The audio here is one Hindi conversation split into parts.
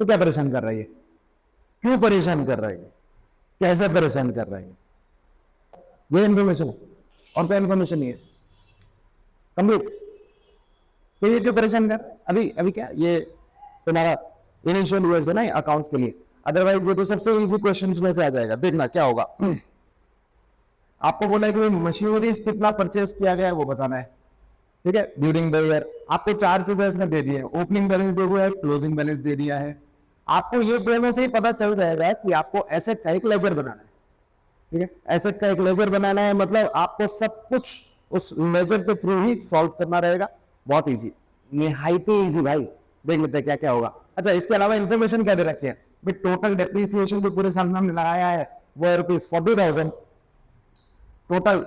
तो क्या परेशान कर रहा है ये, क्यों परेशान कर रहा है ये, कैसे परेशान कर रहा है ये इन्फॉर्मेशन है और क्या इन्फॉर्मेशन नहीं है कंप्लीट। तो ये क्यों परेशान कर रहा है? अभी अभी क्या ये तुम्हारा इनिशियल यूएस है ना अकाउंट्स के लिए, अदरवाइज ये तो सबसे इजी क्वेश्चंस में से आ जाएगा। देखना क्या होगा, आपको बोला है कि मशीनरीज कितना परचेज किया गया है वो बताना है, ठीक है, ड्यूरिंग द ईयर। आपको चार चीजें इसमें दे दी है, ओपनिंग बैलेंस दे दिया है, क्लोजिंग बैलेंस दे दिया है। आपको ये दोनों से ही पता चल जाएगा कि आपको एसेट का एक लेजर बनाना है, ठीक है, एसेट का एक लेजर बनाना है, मतलब आपको सब कुछ उस लेजर के थ्रू ही सॉल्व करना रहेगा। बहुत इजी, निहायती इजी भाई। देख लेते हैं क्या क्या होगा। अच्छा, इसके अलावा इन्फॉर्मेशन क्या दे रखी है भाई, टोटल डेप्रिसिएशन जो पूरे साल में हमने लगाया है वो है ₹40,000। टोटल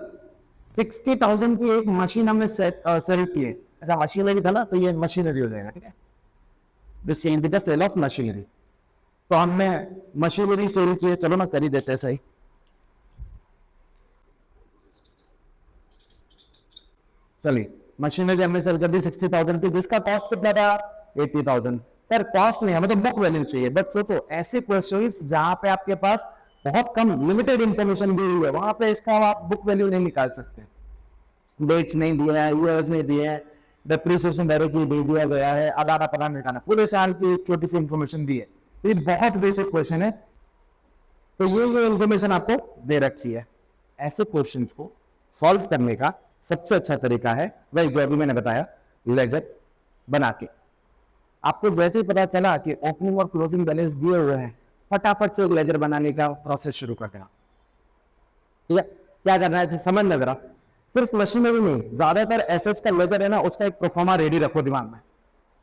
60,000 की एक मशीन हमने सेल की है। अच्छा, मशीनरी था ना, तो ये मशीनरी हो जाएगा, ठीक है, this will be the sale of machinery. तो हमने मशीनरी सेल की है, चलो ना कर ही देते हैं सही। चलिए, मशीनरी हमने सेल कर दी 60,000 की, जिसका कॉस्ट कितना था 80,000। सर कॉस्ट नहीं, हमें तो बुक वैल्यू चाहिए। बट सोचो ऐसे क्वेश्चंस जहां पे आपके पास बहुत कम लिमिटेड इंफॉर्मेशन दी हुई है, वहां पे इसका आप बुक वैल्यू नहीं निकाल सकते। डेट्स नहीं दिया है, ईयर्स नहीं दिए हैं, डेप्रिसिएशन डायरेक्टली दे दिया गया है, अदाना पता निकालना, पूरे साल की छोटी सी इंफॉर्मेशन दी है। ये बहुत बेसिक क्वेश्चन है, तो ये इंफॉर्मेशन आपको दे रखी है। ऐसे क्वेश्चंस को सॉल्व करने का सबसे अच्छा तरीका है वही जो अभी मैंने बताया, लेजर बना के। आपको जैसे ही पता चला कि ओपनिंग और क्लोजिंग बैलेंस दिए हुए हैं, फटाफट से लेजर बनाने का प्रोसेस शुरू कर देना, ठीक है। क्या करना है समझ लग रहा, सिर्फ मशीनरी नहीं, ज्यादातर एसेट्स का लेजर है ना, उसका एक प्रोफार्मा रेडी रखो दिमाग में।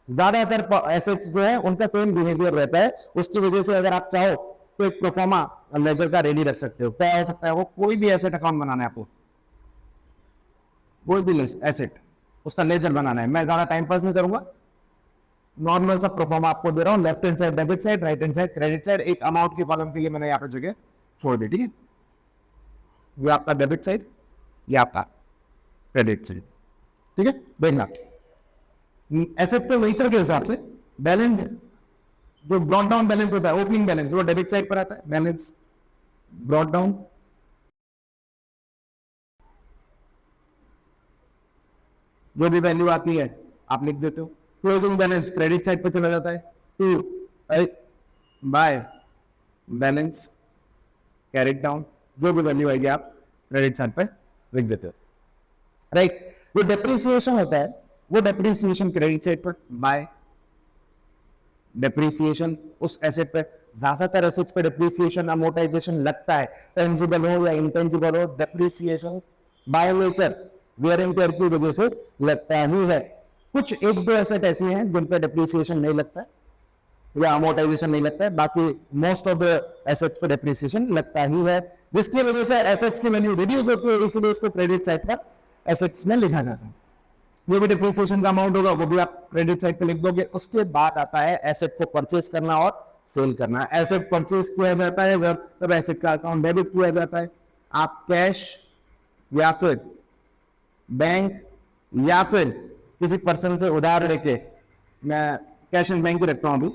ज्यादातर एसेट्स जो है उनका सेम बिहेवियर रहता है, उसकी वजह से अगर आप चाहो तो एक प्रोफार्मा लेजर का रेडी रख सकते हो। क्या हो सकता है वो, कोई भी एसेट अकाउंट बनाना है आपको, कोई भी एसेट उसका लेजर बनाना है। मैं ज्यादा टाइम पास नहीं करूंगा, नॉर्मल सा प्रोफार्मा आपको दे रहा हूं। Left hand side debit side, right hand side credit side, एक अमाउंट की कॉलम के लिए मैंने यहाँ पे जगह छोड़ दी, ठीक है। ये आपका डेबिट साइड, ये आपका क्रेडिट साइड, ठीक है। देखना एसेट के नेचर के हिसाब से बैलेंस, जो ब्रॉट डाउन बैलेंस होता है, ओपनिंग बैलेंस, वो डेबिट साइड पर आता है। बैलेंस ब्रॉट डाउन, जो भी वैल्यू आती है आप लिख देते हो। क्लोजिंग बैलेंस क्रेडिट साइड पर चला जाता है, to by balance carried down, जो भी वैल्यू आएगी आप क्रेडिट साइड पर लिख देते हो, राइट। जो डेप्रिसिएशन होता है वो डेप्रिसिएशन क्रेडिट साइड पर बाय डेप्रिसिएशन उस एसेट पे। ज्यादातर एसेट्स पे डेप्रिसिएशन अमोर्टाइजेशन लगता है, टेंजिबल हो या इंटेंजिबल हो, depreciation by nature wear and tear की वजह से लगता ही है। कुछ एक दो एसेट ऐसी हैं जिन पे डेप्रिसिएशन नहीं लगता है या अमोर्टाइजेशन नहीं लगता है, बाकी मोस्ट ऑफ द एसेट्स पे डेप्रिसिएशन लगता ही है, जिसकी वजह से एसेट्स की वैल्यू रिड्यूस होती है, इसलिए उसको क्रेडिट साइड पर एसेट्स में लिखा जाता है। जो भी डिप्रिसिएशन का अमाउंट होगा वो भी आप क्रेडिट साइड पे लिख दोगे। उसके बाद आता है एसेट को परचेज करना और सेल करना। एसेट परचेज किया जाता है तब एसेट का अकाउंट डेबिट किया जाता है। आप कैश या फिर बैंक या फिर किसी पर्सन से उधार लेके, मैं कैश एंड बैंक ही रखता हूं अभी,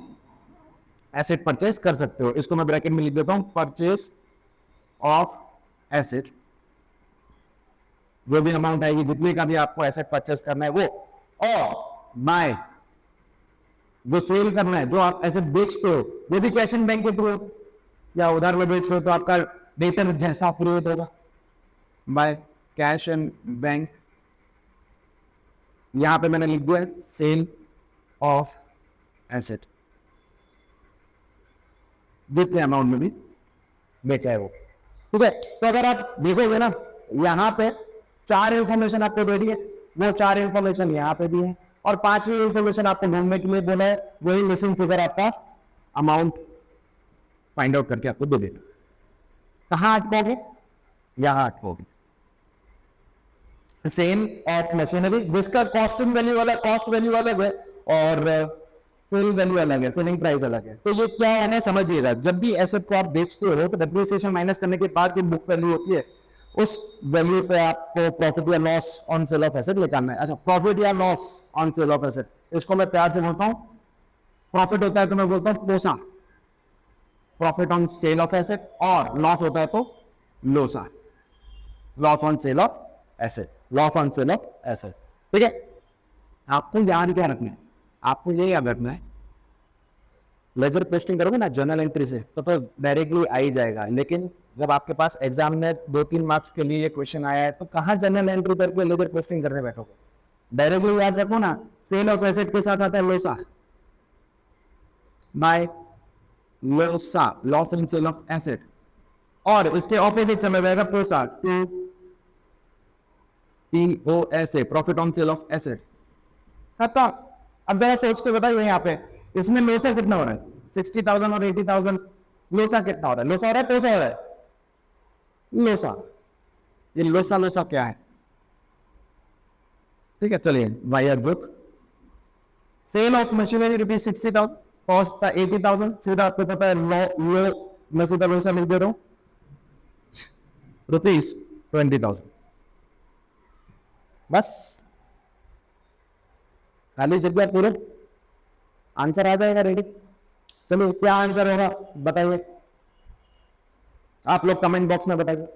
एसेट परचेज कर सकते हो। इसको मैं ब्रैकेट में लिख देता हूं, परचेज ऑफ एसेट। जो भी अमाउंट आएगी, जितने का भी आपको एसेट परचेस करना है वो, और बाय जो सेल करना है, जो आप एसेट बेचते हो, वो भी कैश एंड बैंक के थ्रू या उधार में बेच रहे हो तो आपका डेटर जैसा क्रिएट होगा, बाय कैश एंड बैंक। यहां पे मैंने लिख दिया सेल ऑफ एसेट, जितने अमाउंट में भी बेचा है वो, ठीक है। तो अगर आप देखोगे ना, यहां पे चार इंफॉर्मेशन आपको दे दी है, वो चार इंफॉर्मेशन यहाँ पे भी है, और पांचवी इंफॉर्मेशन आपको ढूंढने के लिए बोला है, वही मिसिंग फिगर आपका अमाउंट फाइंड आउट करके आपको दे देगा। कहां अटकोगे, यहां अटकोगे। सेल ऑफ मशीनरी, जिसका कॉस्टिंग वैल्यू वाला, कॉस्ट वैल्यू अलग है और सेल वैल्यू अलग है, सेलिंग प्राइस अलग है। तो ये क्या है समझिएगा, जब भी एसेट को आप बेचते हो तो डेप्रिसिएशन माइनस करने के बाद जो बुक वैल्यू होती है, उस वैल्यू पे आपको प्रॉफिट या loss on sale of asset निकालना है। अच्छा, प्रॉफिट या loss on sale of asset, इसको मैं प्यार से बोलता हूं प्रॉफिट होता है तो मैं बोलता हूं पोसा, profit on sale of asset, और लॉस होता है तो Losar, loss on sale of asset, loss on sale of asset. ठीक है, आपको याद क्या रखना है, आपको ये याद रखना है, लेजर पेस्टिंग करोगे ना जर्नल एंट्री से तो डायरेक्टली आ ही जाएगा, लेकिन जब आपके पास एग्जाम में 2-3 मार्क्स के लिए ये क्वेश्चन आया है तो कहाँ जर्नल एंट्री करके लेजर पेस्टिंग करने बैठोगे। डायरेक्टली याद रखो ना, सेल ऑफ एसेट के साथ आता है LOSA, by LOSA, loss in sale of asset, और इसके ऑपोजिट चला जाएगा POSA, POSA, profit on sale of asset. खत्म। अब जरा सोच के बताइए यहाँ पे इसमें लोसा कितना हो रहा है, 60,000 और 80,000, लोसा कितना हो रहा है, लोसा हो रहा है पोसा हो रहा है, लोसा। ये लोसा लोसा क्या है, ठीक है चलिए wire book, sale of machinery rupees 60,000, cost था 80,000, सीधा आपको पता है मैं सीधा लोसा लिख दे रहा हूं रुपीज 20,000, बस खाली जगह पूरे आंसर आ जाएगा रेडी। चलो क्या आंसर होगा बताइए, आप लोग कमेंट बॉक्स में बताइए।